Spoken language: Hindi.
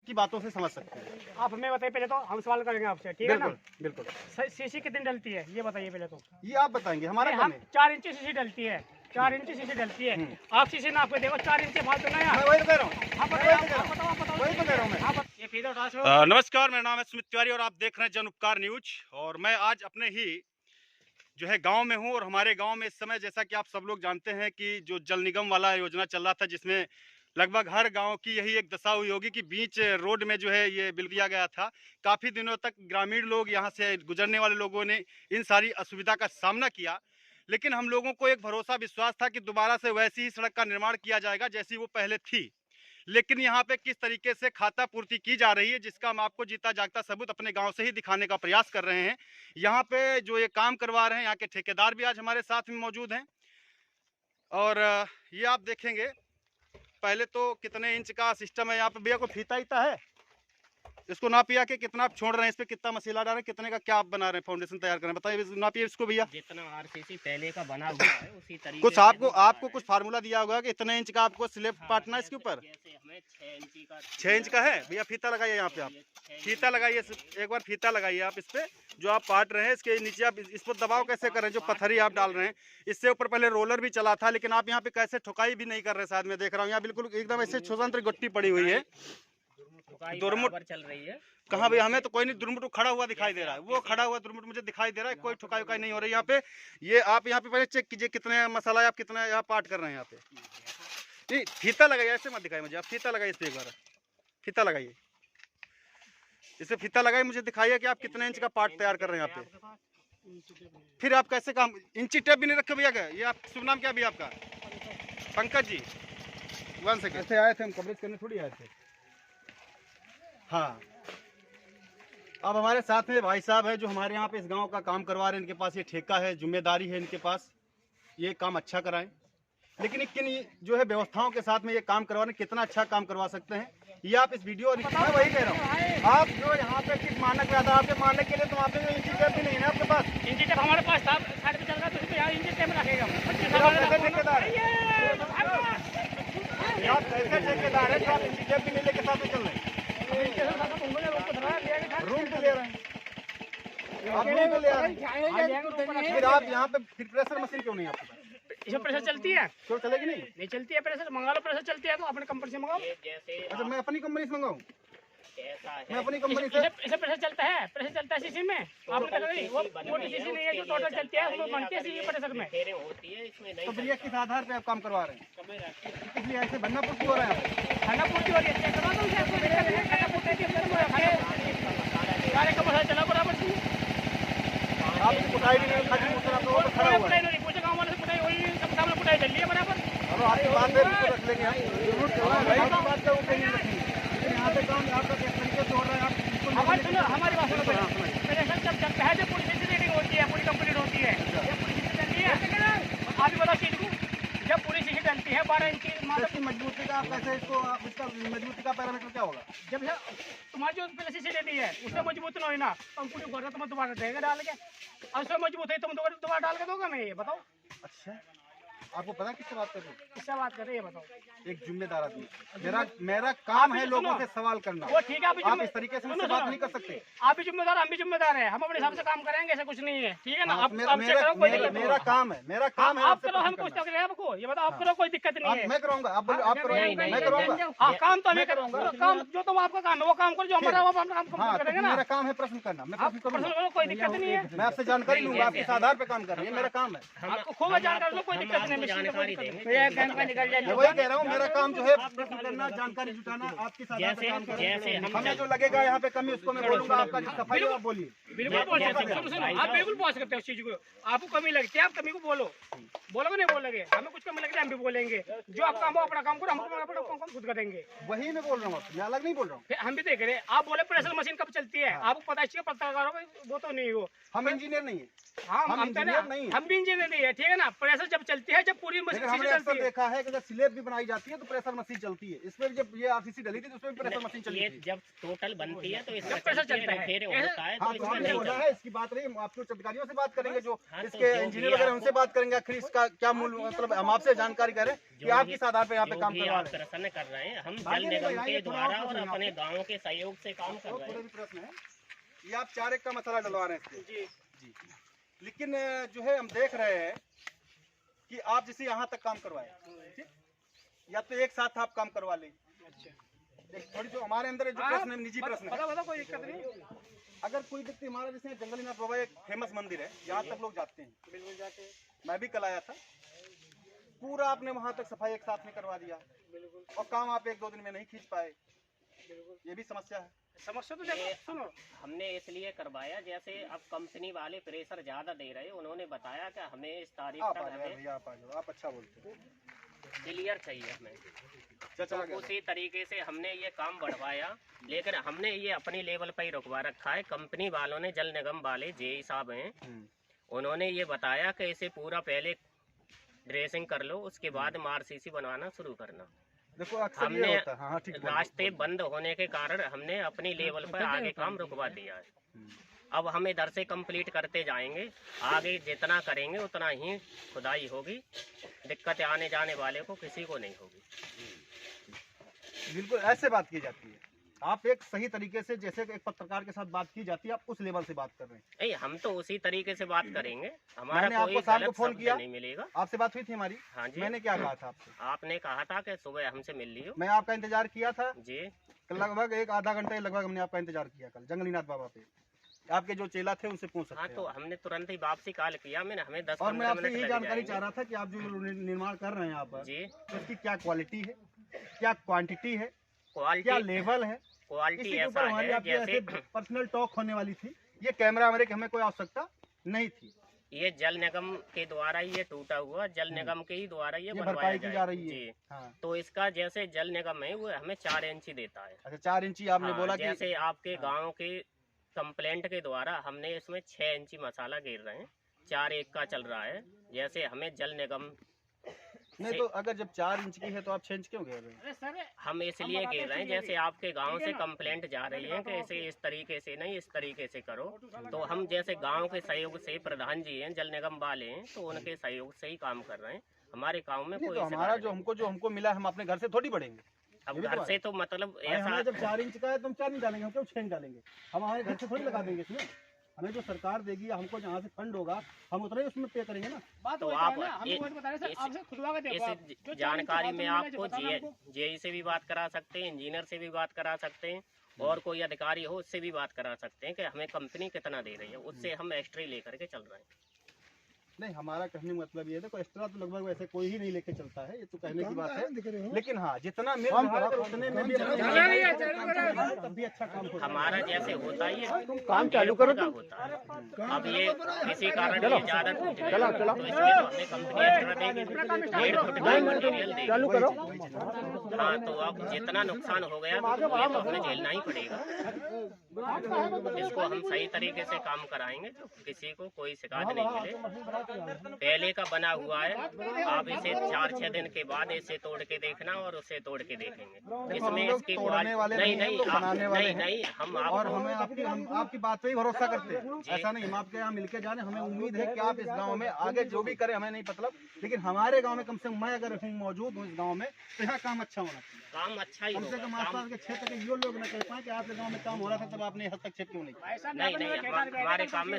की बातों से समझ सकते हैं। आप हमें बताइए, पहले तो हम सवाल करेंगे आपसे, ठीक है ना? बिल्कुल। सीसी कितनी डलती है ये बताइए पहले तो। ये आप बताएंगे, हमारा हम काम है। 4 इंची सीसी डलती है, 4 इंची सीसी डलती है। आप सीसी नाप के देखो, 4 इंच फालतू ना मैं वही तो कह रहा हूँ, आप बताओ, आप बताओ, वही तो कह रहा हूँ मैं। ये फीता उठा सो। नमस्कार, मेरा नाम है सुमित तिवारी और आप देख रहे हैं जन उपकार न्यूज। और मैं आज अपने ही जो है गांव में हूं और हमारे गांव में इस समय, जैसा कि आप सब लोग जानते हैं कि जो जल निगम वाला योजना चल रहा था, जिसमें लगभग हर गांव की यही एक दशा हुई होगी कि बीच रोड में जो है ये बिल दिया गया था। काफ़ी दिनों तक ग्रामीण लोग, यहाँ से गुजरने वाले लोगों ने इन सारी असुविधा का सामना किया, लेकिन हम लोगों को एक भरोसा विश्वास था कि दोबारा से वैसी ही सड़क का निर्माण किया जाएगा जैसी वो पहले थी। लेकिन यहाँ पे किस तरीके से खाता पूर्ति की जा रही है, जिसका हम आपको जीता जागता सबूत अपने गांव से ही दिखाने का प्रयास कर रहे हैं। यहाँ पे जो ये काम करवा रहे हैं, यहाँ के ठेकेदार भी आज हमारे साथ में मौजूद हैं। और ये आप देखेंगे, पहले तो कितने इंच का सिस्टम है यहाँ पे। भैया को फीता ईता है, इसको नापिया के कितना आप छोड़ रहे हैं, इस पे कितना मसीला डाल रहे हैं, कितने का क्या आप बना रहे हैं, फाउंडेशन तैयार कर रहे हैं, बताइए, नापिए इसको भैया। जितना आरसीसी पहले का बना हुआ है उसी तरीके कुछ से आपको कुछ फार्मूला दिया होगा कि इतने इंच का आपको स्लेब पाटना है इसके ऊपर। जैसे हमें 6 इंची का 6 इंच का है भैया, फीता लगाइए यहाँ पे, आप फीता लगाइए, एक बार फीता लगाइए आप इस पे। जो आप पाट रहे हैं इसके नीचे आप इस पर दबाव कैसे कर रहे हैं, जो पत्थरी आप डाल रहे हैं, इससे ऊपर पहले रोलर भी चला था, लेकिन आप यहाँ पे कैसे ठुकाई भी नहीं कर रहे, शायद मैं देख रहा हूँ यहाँ बिल्कुल एकदम ऐसे स्वतंत्र गट्टी पड़ी हुई है, दुरमुट चल रही है। कहाँ भैया, हमें तो कोई नहीं, दुरमुट खड़ा हुआ दिखाई दे रहा है, वो खड़ा हुआ दुरमुट मुझे दिखाई दे रहा है, कोई ठुकाई उकाई नहीं हो रही यहाँ पे। ये आप यहाँ पे पहले चेक कीजिए कितने मसाला आप कितना यहाँ पाट कर रहे हैं यहाँ पे। नहीं, फीता लगाइए, ऐसे मत दिखाइए मुझे, आप फीता लगाइए इस पे, एक बार फीता लगाइए, इसे फीता लगाइए, मुझे दिखाइए कि आप कितने इंच का पार्ट तैयार कर रहे हैं यहाँ पे। फिर आप कैसे काम, इंची टेप भी नहीं रखे भैया क्या? ये आप शुभ नाम क्या भैया आपका? पंकज जी, 1 सेकंड। ऐसे आए थे हम, कवरेज करने थोड़ी आए थे। हाँ, अब हमारे साथ में भाई साहब है जो हमारे यहाँ पे इस गांव का काम करवा रहे हैं। इनके पास ये ठेका है, जिम्मेदारी है इनके पास, ये काम अच्छा कराएं। लेकिन किन जो है व्यवस्थाओं के साथ में ये काम करवा रहे हैं, कितना अच्छा काम करवा सकते हैं ये आप इस वीडियो, मैं वही कह रहा हूँ। आप जो यहाँ पे किस मानक में आता है, आपके मानक के लिए तो वहाँ पे इंची टेप भी नहीं है आपके पास। इंची टेप हमारे पास था, साइड पे चल रहा, तो इस पे यहाँ इंची टेप रखेगा। कैसे ठेकेदार है, आप कैसे ठेकेदार है जो आप इंची टेप भी नहीं लेके साथ में चल रहे हैं? रूम पे ले रहे हैं, आप रूम पे ले रहे हैं, फिर आप यहाँ पे फिर प्रेशर मशीन क्यों नहीं है आपके पास? इसमें प्रेशर चलती है, क्यों चलेगी नहीं? नहीं चलती है प्रेशर, मंगा लो, प्रेशर चलती है तो अपने कंपनी से मंगाओ। अच्छा, मैं अपनी कंपनी से मंगाऊँ, मैं अपनी कंपनी से। इसे प्रेशर चलता है, प्रेशर चलता है सीसी में। आपने देखा नहीं, वो मोटी सीसी नहीं है जो टोटल चलती है, उसमें बनती है सीसी प्रेशर में। तो भैया किस आधार पे आप काम करवा रहे हैं? इसलिए ऐसे बनना पूर्ति हो रहा है, खाना पूर्ति हो रही है, करवा दो उसे, आपको दिक्कत नहीं है, खाना पूर्ति की गाड़ी का मसाला चला बराबर से। आपकी कुटाई भी नहीं, खाली मुझे आप लोगों को खड़ा हुआ है। नहीं, पूछे गाँव वाले से कुटाई हुई, सब सामने कुटाई चल रही है बराबर। और आपकी बात है बिल्कुल रख लेंगे हम, आपकी बात का ऊपर नहीं रखेंगे, लेकिन यहाँ पे काम आपका किस तरीके से हो रहा है आप बिल्कुल। हमारी बात सुनो, प्रेशर जब चलता है जब पूरी सीसी रेटिंग होती है, पूरी कंप्लीट होती है, जब पूरी सीसी चलती है, आप भी बताओ चीज को, जब पूरी सीसी चलती है 12 इंच मतलब की मजबूती का, आप कैसे इसको, इसका मजबूती का पैरामीटर क्या होगा? जब तुम्हारी जो पहले सीसी लेती है उससे मजबूत नहीं ना, तो हम पूरी बोल तुम दोबारा देगा डाल के, और उससे मजबूत है तुम दोबारा डाल के दोगे, मैं ये बताओ। अच्छा, आपको पता किससे बात कर रही हूँ? किससे बात कर रही है बताओ? एक जिम्मेदार आदमी, मेरा काम है लोगों से सवाल करना। वो ठीक है, आप इस तरीके से मुझसे बात नहीं कर सकते। आप भी जिम्मेदार, हम भी जिम्मेदार है, हम अपने हिसाब से काम करेंगे, ऐसा कुछ नहीं है, ठीक है ना? आप मेरा काम है, मेरा काम है। आप करो, हम कुछ तक आपको ये बताओ, आप करो, कोई दिक्कत नहीं है। मैं करूँगा, आप बोलो, आप करोगे, मैं करूँगा। हाँ, काम तो मैं करूँगा, काम जो तुम आपका काम है वो काम करो, जो हमारा वो अपना काम हाँ, करेंगे ना। मेरा काम है प्रश्न करना, मैं प्रश्न करूँगा, कोई दिक्कत नहीं है, मैं आपसे जानकारी लूंगा, आप किस आधार पे काम कर रहे हैं, मेरा काम है। आपको खूब जानकारी लो, कोई दिक्कत नहीं है। मैं वही कह रहा हूँ, मेरा काम जो है प्रश्न करना, जानकारी जुटाना, आपके साथ काम करना। हमें जो लगेगा यहाँ पे कमी उसको मैं बोलूंगा, आपका जो सफाई है आप बोलिए। बिल्कुल बोल सकते हो, सुनो, आप बिल्कुल बोल सकते हो उस चीज को, आपको कमी लगती है आप कमी को बोलोगे नहीं बोलोगे, हमें कुछ कमी लगती है हम भी बोलेंगे, जो आप काम हो अपना काम करो, हम अपना काम खुद करेंगे। वही मैं बोल रहा हूँ, मैं अलग नहीं बोल रहा हूँ। हम भी देख रहे हैं, आप बोले प्रेशर मशीन कब चलती है, आपको पता चाहिए, पत्रकारों को वो तो नहीं हो, हम इंजीनियर नहीं है, हम भी इंजीनियर नहीं है, ठीक है ना? प्रेशर जब चलती है ये जब पूरी लेकिन मशीन हमने अक्सर चलती है, देखा है कि जब स्लेब भी बनाई जाती है तो प्रेशर मशीन चलती है। इसमें जब ये आरसीसी डली थी तो उसमें भी प्रेशर मशीन चली ये थी। जब टोटल बनती है तो इसका जब प्रेशर चलती है, चलता है। फिर ऐसे- होता है हाँ तो तो इसमें हमने नहीं बोला चलता। है, इसकी बात नहीं, हम आपके अधिकारियों से बात करेंगे, जो हाँ, तो इसके जो भी इंजीनियर वगैरह उनसे आपको- बात करेंगे। आखिर इसका क्या मूल मतलब हम आपसे जानकारी करें कि जो आप भी- किस आधार पर यहाँ पे जो काम भी करवा आप रहे हैं। प्रश्न कर रहे हैं, हम जल आगे नहीं निगम बढ़ाइए, के थोड़ा द्वारा और और पूछिए अपने आपसे। गाँव के सहयोग से काम कर और रहे थोड़ा हैं। भी प्रश्न है, ये आप 4 एक का मसाला डलवा रहे हैं इसमें। जी जी, लेकिन जो है हम देख रहे हैं कि आप जैसे यहाँ तक काम करवाए, ठीक? या तो एक साथ आप काम करवा लें। अच्छा, एक थोड़ी जो हमारे अंदर जो प्रश्न है, निजी प्रश्न है, बता कोई दिक्कत नहीं, अगर कोई व्यक्ति हमारा जैसे जंगली नाथ बाबा एक फेमस मंदिर है, यहाँ तक लोग जाते हैं, बिल्कुल जाते हैं, मैं भी कल आया था, पूरा आपने वहाँ तक सफाई एक साथ में करवा दिया बिल्कुल और काम आप 1-2 दिन में नहीं खींच पाए, बिल्कुल। ये भी समस्या है। समस्या तो देखो, सुनो, हमने इसलिए करवाया, जैसे अब कंपनी वाले प्रेशर ज्यादा दे रहे, उन्होंने बताया कि हमें इस तारीख आप तक आ जाओ हमें भैया, आप आ जाओ, आप अच्छा बोलते हो। क्लियर चाहिए हमें। चाचा आ तो गया। उसी तरीके से हमने ये काम बढ़वाया, लेकिन हमने ये अपनी लेवल पर ही रुकवा रखा है। कंपनी वालों ने, जल निगम वाले जेई साहब हैं, उन्होंने ये बताया कि इसे पूरा पहले ड्रेसिंग कर लो, उसके बाद आरसीसी बनवाना शुरू करना। देखो अक्सर हमने ये होता है। हाँ हाँ, ठीक बोल रहे हो। रास्ते बंद होने के कारण हमने अपनी लेवल पर आगे काम रुकवा दिया है। अब हम इधर से कंप्लीट करते जाएंगे, आगे जितना करेंगे उतना ही खुदाई होगी, दिक्कत आने जाने वाले को किसी को नहीं होगी। बिल्कुल ऐसे बात की जाती है। आप एक सही तरीके से, जैसे एक पत्रकार के साथ बात की जाती है, आप उस लेवल से बात कर रहे हैं। नहीं, हम तो उसी तरीके से बात करेंगे, हमारा मैंने कोई आपको शाम को गलत फोन शब्द किया, नहीं मिलेगा। आपसे बात हुई थी हमारी। हाँ जी, मैंने क्या कहा था आपसे? आपने कहा था कि सुबह हमसे मिल लियो। मैं आपका इंतजार किया था, जी, लगभग एक आधा घंटे लगभग हमने आपका इंतजार किया कल जंगलीनाथ बाबा पे। आपके जो चेला थे उनसे पूछ सकते हाँ, हैं तो आप। हमने तुरंत ही वापसी कॉल किया, मैंने हमें 10-15 और मैं आपसे मिनट यही लग जानकारी चाह जाएंगे। रहा था कि आप जो निर्माण कर रहे हैं यहाँ पर, जी, तो उसकी क्या क्वालिटी है, क्या क्वांटिटी है, क्या क्वालिटी लेवल है, क्वालिटी इसी के ऐसा ऊपर हमारी है आपकी ऐसे जैसे पर्सनल टॉक होने वाली थी। ये कैमरा हमारे की हमें कोई आवश्यकता नहीं थी। ये जल निगम के द्वारा ये टूटा हुआ, जल निगम के ही द्वारा ये बनवाया भरपाई की जा रही है। जी, हाँ, तो इसका जैसे जल निगम है वो हमें 4 इंची देता है। अच्छा 4 इंची आपने हाँ, बोला कि जैसे आपके हाँ। गांव के कंप्लेंट के द्वारा हमने इसमें 6 इंची मसाला गिर रहे हैं, 4-1 का चल रहा है। जैसे हमें जल निगम नहीं, तो अगर जब 4 इंच की है तो आप 6 इंच क्यों घेर रहे हैं? अरे सर, हम इसलिए गिर रहे हैं, जैसे आपके गांव से कंप्लेंट जा रही है कि इसे इस तरीके से नहीं, इस तरीके से करो, तो हम जैसे गांव के सहयोग से, प्रधान जी हैं, जल निगम वाले हैं, तो उनके सहयोग से ही काम कर रहे हैं। हमारे गांव में नहीं, कोई तो शिकायत हमारा नहीं। जो हमको मिला, हम अपने घर से थोड़ी बढ़ेंगे। अब ये भी तो घर बात से तो मतलब भाई, ऐसा हमें जब 4 इंच का है तो हम 4 इंच डालेंगे, हम क्यों 6 इंच डालेंगे? हम हमारे घर से थोड़ी लगा देंगे इसमें। हमें जो सरकार देगी, हमको जहाँ से फंड होगा, हम उतना ही उसमें पे करेंगे ना। बात तो वही आप है ना, हम इस- वही बता रहे हैं सर, इस- आपसे खुदवा के देखो आप। इस जो जानकारी में चार इंच आपको बात मिला है, जो बताना जेई से भी बात करा सकते हैं, इंजीनियर से भी बात करा सकते हैं, और कोई अधिकारी हो उससे भी बात करा सकते हैं कि हमें कंपनी कितना दे रही है, उससे हम एक्स्ट्रा लेकर के चल रहे हैं। नहीं, हमारा कहने का मतलब ये है, देखो एक्स्ट्रा तो लगभग वैसे कोई ही नहीं लेके चलता है, ये तो कहने की बात है। लेकिन हाँ, जितना मिल रहा है अगर उतने में भी तब भी अच्छा काम होता है। हमारा जैसे होता ही है, काम चालू करो का होता है। अब ये किसी कारण ये ज्यादा टूट गया, तो इसमें तो हमें कंपनी एक्स्ट्रा देगी, 1.5 फुट का मटेरियल देगी। चालू करो। हाँ, तो अब जितना नुकसान हो गया तो ये तो हमें झेलना ही पड़ेगा। इसको हम सही तरीके से काम कराएंगे, किसी को कोई शिकायत नहीं मिले। पहले का बना हुआ है, आप इसे 4-6 दिन के बाद इसे तोड़ के देखना और उसे तोड़ के देखेंगे। इसमें लोग इसकी तोड़ने वाले नहीं नहीं हैं, नहीं लोग बनाने वाले नहीं हैं। नहीं हम और आपको हमें हम आपकी बात पे ही भरोसा करते हैं। ऐसा नहीं, हम आपके यहाँ मिलके जाने, हमें उम्मीद है कि आप इस गांव में आगे जो भी करें हमें नहीं मतलब, लेकिन हमारे गांव में कम से कम मैं अगर हूँ मौजूद हूँ इस गांव में, तो यहाँ काम अच्छा होना चाहिए। काम अच्छा ही कम से होगा। कम काम आसपास के क्षेत्र के ये लोग न कह पाए कि आपके गांव में काम हो रहा था तब आपने हस्तक्षेप क्यों नहीं किया। भाई साहब, नहीं नहीं, हमारे काम में